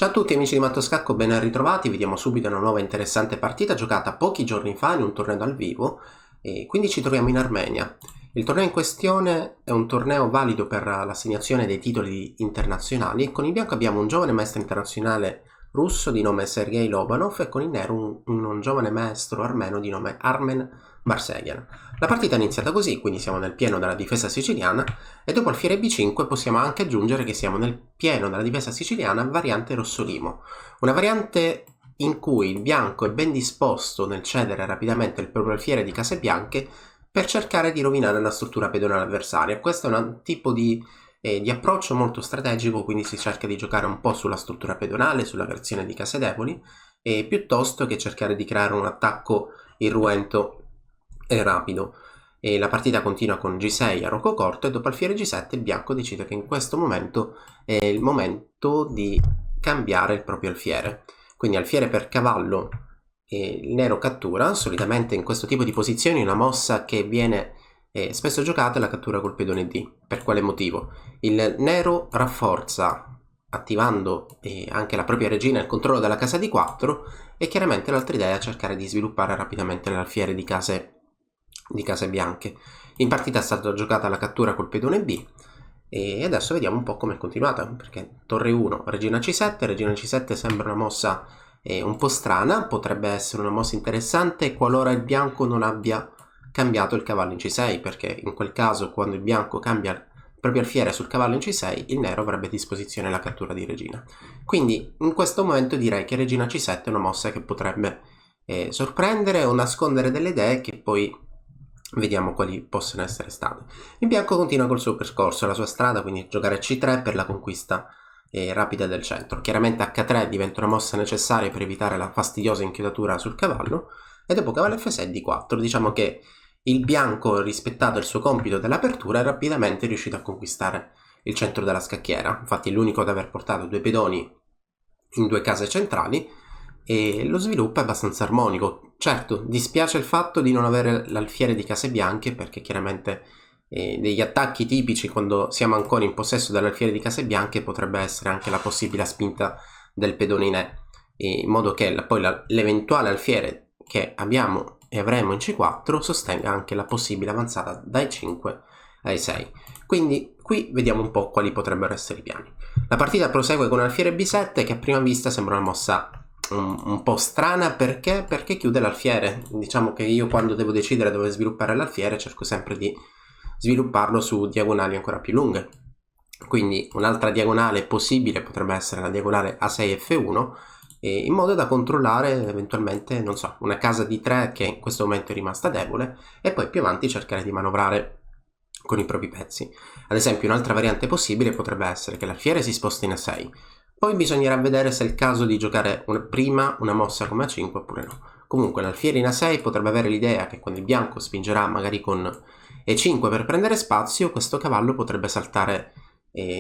Ciao a tutti amici di Matto Scacco, ben ritrovati. Vediamo subito una nuova interessante partita giocata pochi giorni fa in un torneo dal vivo e quindi ci troviamo in Armenia. Il torneo in questione è un torneo valido per l'assegnazione dei titoli internazionali. Con il bianco abbiamo un giovane maestro internazionale russo di nome Sergei Lobanov e con il nero un giovane maestro armeno di nome Armen Barseghian. La partita è iniziata così, quindi siamo nel pieno della difesa siciliana e dopo alfiere B5 possiamo anche aggiungere che siamo nel pieno della difesa siciliana variante Rossolimo, una variante in cui il bianco è ben disposto nel cedere rapidamente il proprio alfiere di case bianche per cercare di rovinare la struttura pedonale avversaria. Questo è un tipo di approccio molto strategico, quindi si cerca di giocare un po' sulla struttura pedonale, sulla creazione di case deboli, piuttosto che cercare di creare un attacco irruento e rapido. E la partita continua con G6 a rocco corto e dopo alfiere G7 il bianco decide che in questo momento è il momento di cambiare il proprio alfiere. Quindi alfiere per cavallo e il nero cattura. Solitamente in questo tipo di posizioni una mossa che viene spesso giocata è la cattura col pedone D. Per quale motivo? Il nero rafforza attivando anche la propria regina e il controllo della casa di 4 e chiaramente l'altra idea è cercare di sviluppare rapidamente l'alfiere di case bianche. In partita è stata giocata la cattura col pedone B e adesso vediamo un po' come è continuata, perché torre 1, regina C7 sembra una mossa un po' strana, potrebbe essere una mossa interessante qualora il bianco non abbia cambiato il cavallo in C6, perché in quel caso quando il bianco cambia il proprio alfiere sul cavallo in C6 il nero avrebbe a disposizione la cattura di regina. Quindi in questo momento direi che regina C7 è una mossa che potrebbe sorprendere o nascondere delle idee che poi vediamo quali possono essere state. Il bianco continua col suo percorso, la sua strada, quindi giocare C3 per la conquista rapida del centro. Chiaramente H3 diventa una mossa necessaria per evitare la fastidiosa inchiodatura sul cavallo e dopo cavallo F6 D4. Diciamo che il bianco, rispettato il suo compito dell'apertura, è rapidamente riuscito a conquistare il centro della scacchiera. Infatti è l'unico ad aver portato due pedoni in due case centrali e lo sviluppo è abbastanza armonico. Certo, dispiace il fatto di non avere l'alfiere di case bianche, perché chiaramente degli attacchi tipici quando siamo ancora in possesso dell'alfiere di case bianche potrebbe essere anche la possibile spinta del pedone in E, in modo che poi l'eventuale alfiere che abbiamo e avremo in C4 sostenga anche la possibile avanzata dai 5 ai 6. Quindi qui vediamo un po' quali potrebbero essere i piani. La partita prosegue con alfiere B7 che a prima vista sembra una mossa un po' strana perché chiude l'alfiere. Diciamo che io quando devo decidere dove sviluppare l'alfiere cerco sempre di svilupparlo su diagonali ancora più lunghe. Quindi un'altra diagonale possibile potrebbe essere la diagonale A6 F1 in modo da controllare eventualmente, non so, una casa di 3 che in questo momento è rimasta debole e poi più avanti cercare di manovrare con i propri pezzi. Ad esempio un'altra variante possibile potrebbe essere che l'alfiere si sposti in A6. Poi bisognerà vedere se è il caso di giocare prima una mossa come A5 oppure no. Comunque l'alfiere in A6 potrebbe avere l'idea che quando il bianco spingerà magari con E5 per prendere spazio, questo cavallo potrebbe saltare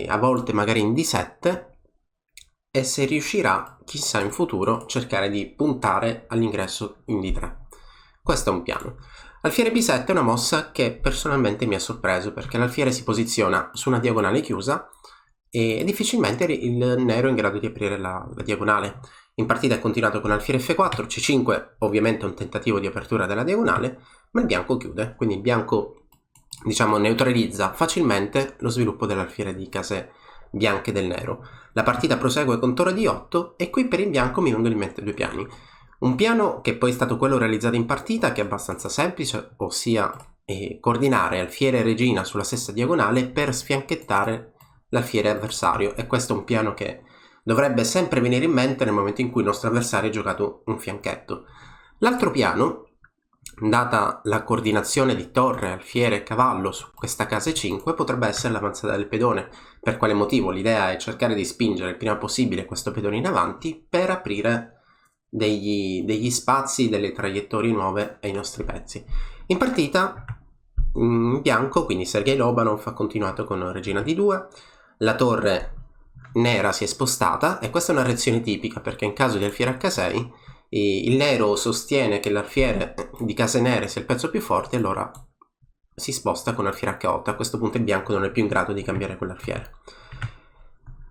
a volte magari in D7 e se riuscirà, chissà in futuro, cercare di puntare all'ingresso in D3. Questo è un piano. Alfiere B7 è una mossa che personalmente mi ha sorpreso perché l'alfiere si posiziona su una diagonale chiusa e difficilmente il nero è in grado di aprire la diagonale. In partita è continuato con alfiere F4, C5 ovviamente un tentativo di apertura della diagonale, ma il bianco chiude, quindi il bianco diciamo neutralizza facilmente lo sviluppo dell'alfiere di case bianche del nero. La partita prosegue con torre D8 e qui per il bianco mi vengono in mente due piani. Un piano che poi è stato quello realizzato in partita, che è abbastanza semplice, ossia coordinare alfiere e regina sulla stessa diagonale per sfianchettare l'alfiere avversario, e questo è un piano che dovrebbe sempre venire in mente nel momento in cui il nostro avversario ha giocato un fianchetto. L'altro piano, data la coordinazione di torre, alfiere e cavallo su questa casa 5, potrebbe essere l'avanzata del pedone. Per quale motivo? L'idea è cercare di spingere il prima possibile questo pedone in avanti per aprire degli spazi, delle traiettorie nuove ai nostri pezzi. In partita in bianco, quindi Sergei Lobanov ha continuato con regina D2, la torre nera si è spostata e questa è una reazione tipica perché in caso di alfiere H6 il nero sostiene che l'alfiere di case nere sia il pezzo più forte e allora si sposta con alfiere H8. A questo punto il bianco non è più in grado di cambiare quell'alfiere.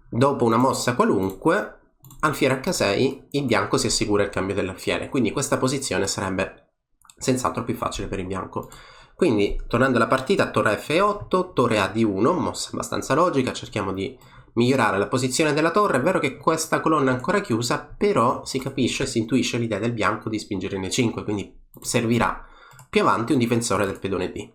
Dopo una mossa qualunque alfiere H6, il bianco si assicura il cambio dell'alfiere, quindi questa posizione sarebbe senz'altro più facile per il bianco. Quindi, tornando alla partita, torre F8, torre A di 1, mossa abbastanza logica, cerchiamo di migliorare la posizione della torre. È vero che questa colonna è ancora chiusa, però si capisce, si intuisce l'idea del bianco di spingere in E5, quindi servirà più avanti un difensore del pedone D.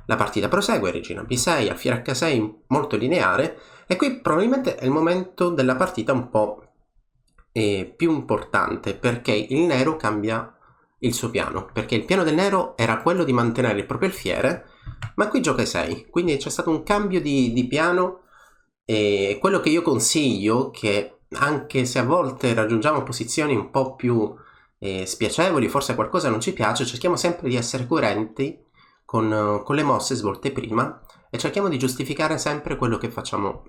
La partita prosegue, regina B6, alfiere H6 molto lineare, e qui probabilmente è il momento della partita un po' più importante, perché il nero cambia il suo piano, perché il piano del nero era quello di mantenere il proprio alfiere, ma qui gioca E6, quindi c'è stato un cambio di piano. E quello che io consiglio, che anche se a volte raggiungiamo posizioni un po' più spiacevoli, forse qualcosa non ci piace, cerchiamo sempre di essere coerenti con le mosse svolte prima e cerchiamo di giustificare sempre quello che facciamo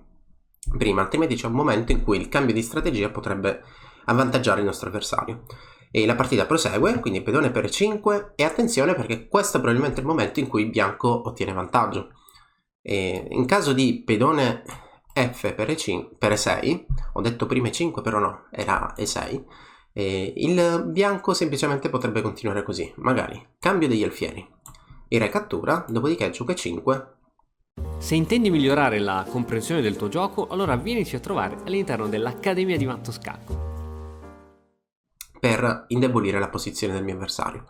prima, altrimenti c'è un momento in cui il cambio di strategia potrebbe avvantaggiare il nostro avversario. E la partita prosegue, quindi pedone per E5, e attenzione perché questo è probabilmente il momento in cui il bianco ottiene vantaggio. E in caso di pedone F per E6, ho detto prima E5 però no, era E6, il bianco semplicemente potrebbe continuare così, magari cambio degli alfieri, il re cattura, dopodiché gioca E5. Se intendi migliorare la comprensione del tuo gioco, allora vienici a trovare all'interno dell'Accademia di Matto Scacco per indebolire la posizione del mio avversario.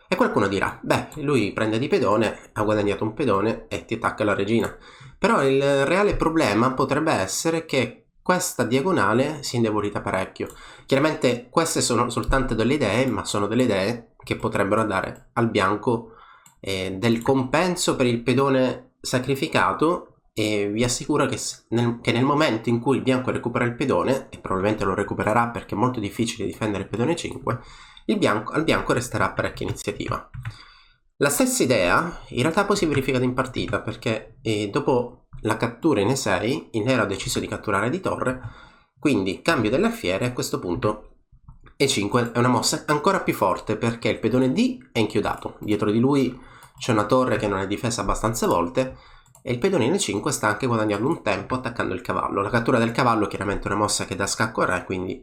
E qualcuno dirà, beh, lui prende di pedone, ha guadagnato un pedone e ti attacca la regina. Però il reale problema potrebbe essere che questa diagonale si è indebolita parecchio. Chiaramente queste sono soltanto delle idee, ma sono delle idee che potrebbero dare al bianco del compenso per il pedone sacrificato, e vi assicuro che nel momento in cui il bianco recupera il pedone, e probabilmente lo recupererà perché è molto difficile difendere il pedone 5, al bianco resterà parecchia iniziativa. La stessa idea in realtà poi si è verificata in partita, perché dopo la cattura in E6 il nero ha deciso di catturare di torre, quindi cambio dell'alfiere. A questo punto E5 è una mossa ancora più forte perché il pedone D è inchiodato, dietro di lui c'è una torre che non è difesa abbastanza volte e il pedone in E5 sta anche guadagnando un tempo attaccando il cavallo. La cattura del cavallo è chiaramente una mossa che dà scacco al re, quindi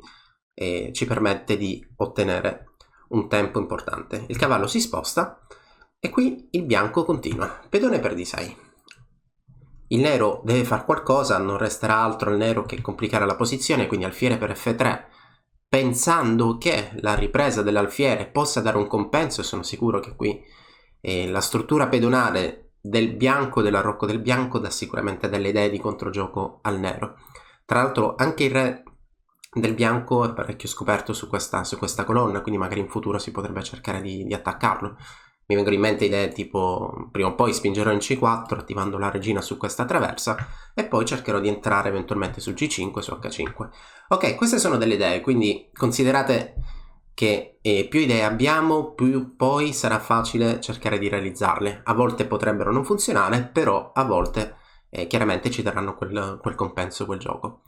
ci permette di ottenere un tempo importante. Il cavallo si sposta e qui il bianco continua, pedone per D6. Il nero deve fare qualcosa, non resterà altro al nero che complicare la posizione, quindi alfiere per F3, pensando che la ripresa dell'alfiere possa dare un compenso, e sono sicuro che qui la struttura pedonale del bianco, dell'arrocco del bianco, dà sicuramente delle idee di controgioco al nero. Tra l'altro anche il re del bianco è parecchio scoperto su questa colonna, quindi magari in futuro si potrebbe cercare di attaccarlo. Mi vengono in mente idee tipo prima o poi spingerò in C4 attivando la regina su questa traversa e poi cercherò di entrare eventualmente su G5 e su H5. Ok, queste sono delle idee, quindi considerate che più idee abbiamo, più poi sarà facile cercare di realizzarle. A volte potrebbero non funzionare, però a volte chiaramente ci daranno quel compenso, quel gioco.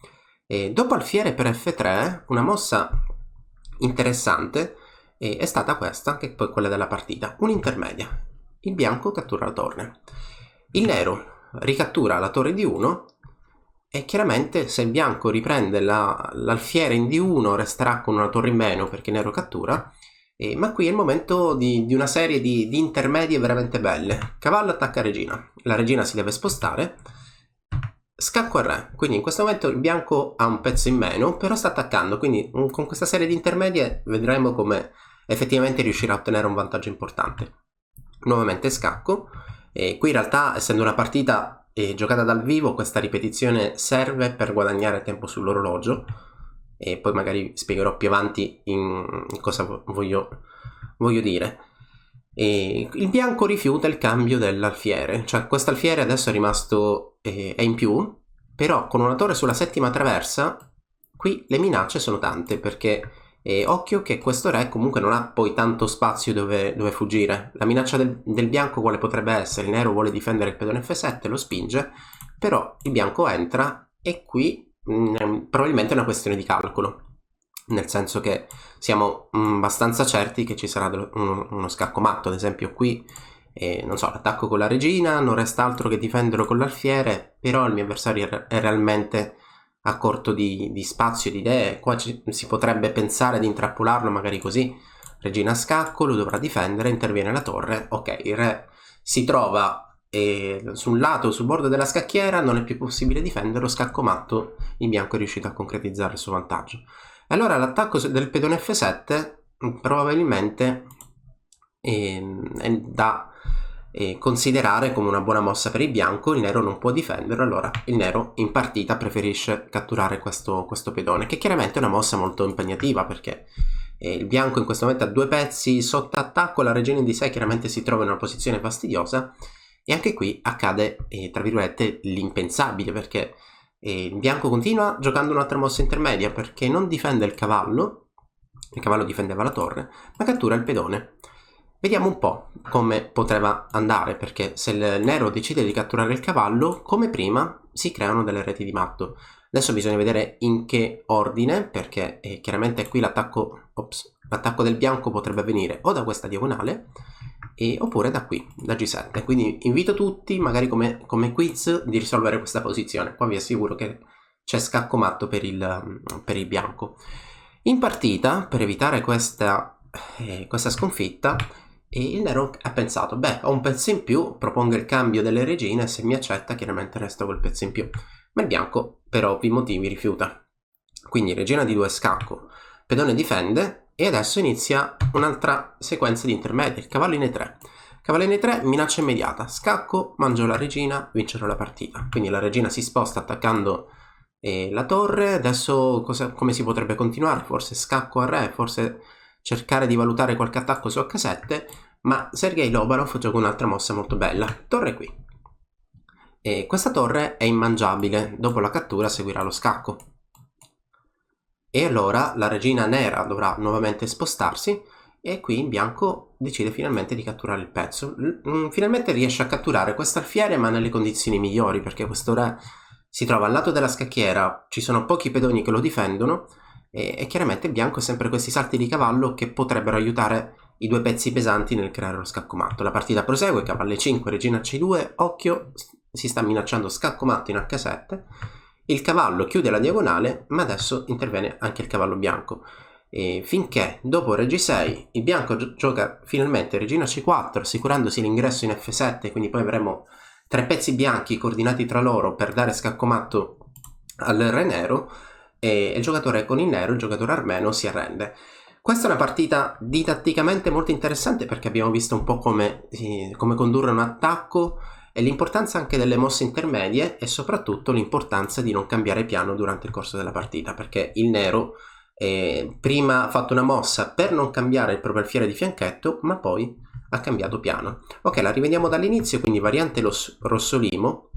Dopo alfiere per F3, una mossa interessante è stata questa, che è poi quella della partita, un'intermedia. Il bianco cattura la torre, il nero ricattura la torre di 1 e chiaramente se il bianco riprende l'alfiere in D1 resterà con una torre in meno perché il nero cattura, ma qui è il momento di una serie di intermedie veramente belle. Cavallo attacca regina, la regina si deve spostare, scacco al re, quindi in questo momento il bianco ha un pezzo in meno però sta attaccando, quindi con questa serie di intermedie vedremo come effettivamente riuscirà a ottenere un vantaggio importante. Nuovamente scacco, qui in realtà essendo una partita giocata dal vivo questa ripetizione serve per guadagnare tempo sull'orologio e poi magari spiegherò più avanti in cosa voglio dire. Il bianco rifiuta il cambio dell'alfiere, cioè questo alfiere adesso è rimasto è in più, però con una torre sulla settima traversa qui le minacce sono tante perché occhio che questo re comunque non ha poi tanto spazio dove fuggire. La minaccia del bianco quale potrebbe essere? Il nero vuole difendere il pedone F7, lo spinge, però il bianco entra e qui probabilmente è una questione di calcolo, nel senso che siamo abbastanza certi che ci sarà uno scacco matto. Ad esempio qui non so, l'attacco con la regina, non resta altro che difenderlo con l'alfiere, però il mio avversario è realmente a corto di spazio, di idee. Qua si potrebbe pensare di intrappolarlo magari così: regina a scacco, lui dovrà difendere, interviene la torre, ok, il re si trova su un lato, sul bordo della scacchiera, non è più possibile difenderlo, scacco matto, il bianco è riuscito a concretizzare il suo vantaggio. Allora l'attacco del pedone F7 probabilmente è da considerare come una buona mossa per il bianco. Il nero non può difenderlo, allora il nero in partita preferisce catturare questo pedone, che chiaramente è una mossa molto impegnativa, perché il bianco in questo momento ha 2 pezzi sotto attacco, la regina in d6 chiaramente si trova in una posizione fastidiosa, e anche qui accade tra virgolette l'impensabile, perché il bianco continua giocando un'altra mossa intermedia, perché non difende il cavallo difendeva la torre, ma cattura il pedone. Vediamo un po' come poteva andare, perché se il nero decide di catturare il cavallo, come prima si creano delle reti di matto. Adesso bisogna vedere in che ordine, perché chiaramente qui l'attacco del bianco potrebbe venire o da questa diagonale oppure da qui, da G7. Quindi invito tutti, magari come quiz, di risolvere questa posizione. Qua vi assicuro che c'è scacco matto per il bianco. In partita, per evitare questa sconfitta, il nero ha pensato: beh, ho un pezzo in più, propongo il cambio delle regine, se mi accetta chiaramente resto col pezzo in più. Ma il bianco per ovvi motivi rifiuta. Quindi regina di 2 scacco, pedone difende, e adesso inizia un'altra sequenza di intermedi, il cavallo in E3. Cavallo in E3, minaccia immediata, scacco, mangio la regina, vincerò la partita. Quindi la regina si sposta attaccando la torre. Adesso come si potrebbe continuare? Forse scacco a re, forse cercare di valutare qualche attacco su H7, ma Sergei Lobanov gioca un'altra mossa molto bella, torre qui. E questa torre è immangiabile, dopo la cattura seguirà lo scacco. E allora la regina nera dovrà nuovamente spostarsi, e qui in bianco decide finalmente di catturare il pezzo. Finalmente riesce a catturare quest'alfiere, ma nelle condizioni migliori, perché questo re si trova al lato della scacchiera, ci sono pochi pedoni che lo difendono, e chiaramente il bianco ha sempre questi salti di cavallo che potrebbero aiutare i 2 pezzi pesanti nel creare lo scacco matto. La partita prosegue, cavallo E5, regina C2, occhio, si sta minacciando scacco matto in H7. Il cavallo chiude la diagonale, ma adesso interviene anche il cavallo bianco. Finché dopo re G6 il bianco gioca finalmente regina C4, assicurandosi l'ingresso in F7, quindi poi avremo 3 pezzi bianchi coordinati tra loro per dare scacco matto al re nero, e il giocatore con il nero, il giocatore armeno, si arrende. Questa è una partita didatticamente molto interessante, perché abbiamo visto un po' come condurre un attacco, e l'importanza anche delle mosse intermedie, e soprattutto l'importanza di non cambiare piano durante il corso della partita, perché il nero prima ha fatto una mossa per non cambiare il proprio alfiere di fianchetto, ma poi ha cambiato piano. Ok, la rivediamo dall'inizio, quindi variante rossolimo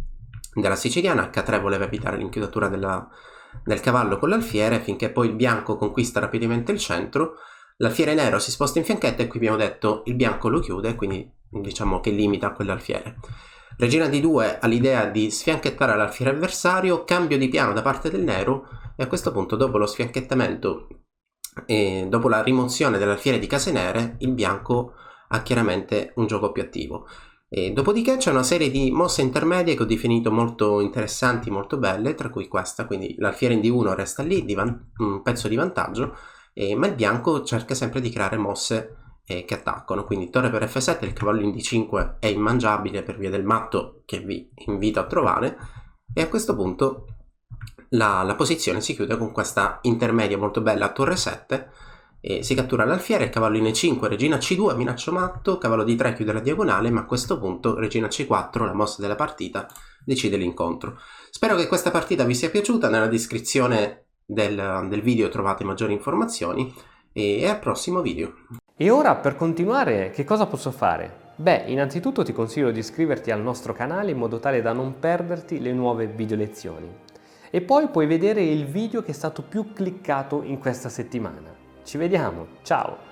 della siciliana. H3 voleva evitare l'inchiudatura del cavallo con l'alfiere, finché poi il bianco conquista rapidamente il centro, l'alfiere nero si sposta in fianchetto, e qui abbiamo detto il bianco lo chiude, quindi diciamo che limita quell'alfiere. Regina D2 ha l'idea di sfianchettare l'alfiere avversario, cambio di piano da parte del nero, e a questo punto, dopo lo sfianchettamento e dopo la rimozione dell'alfiere di case nere, il bianco ha chiaramente un gioco più attivo. E dopodiché c'è una serie di mosse intermedie che ho definito molto interessanti, molto belle, tra cui questa, quindi l'alfiere in D1 resta lì, un pezzo di vantaggio, ma il bianco cerca sempre di creare mosse che attaccano, quindi torre per F7, il cavallo in D5 è immangiabile per via del matto che vi invito a trovare, e a questo punto la posizione si chiude con questa intermedia molto bella a torre 7, e si cattura l'alfiere, cavallo in E5, regina C2, minaccio matto, cavallo D3 chiude la diagonale, ma a questo punto regina C4, la mossa della partita, decide l'incontro. Spero che questa partita vi sia piaciuta. Nella descrizione del video trovate maggiori informazioni, e al prossimo video. E ora, per continuare, che cosa posso fare? Beh, innanzitutto ti consiglio di iscriverti al nostro canale in modo tale da non perderti le nuove video lezioni. E poi puoi vedere il video che è stato più cliccato in questa settimana. Ci vediamo, ciao!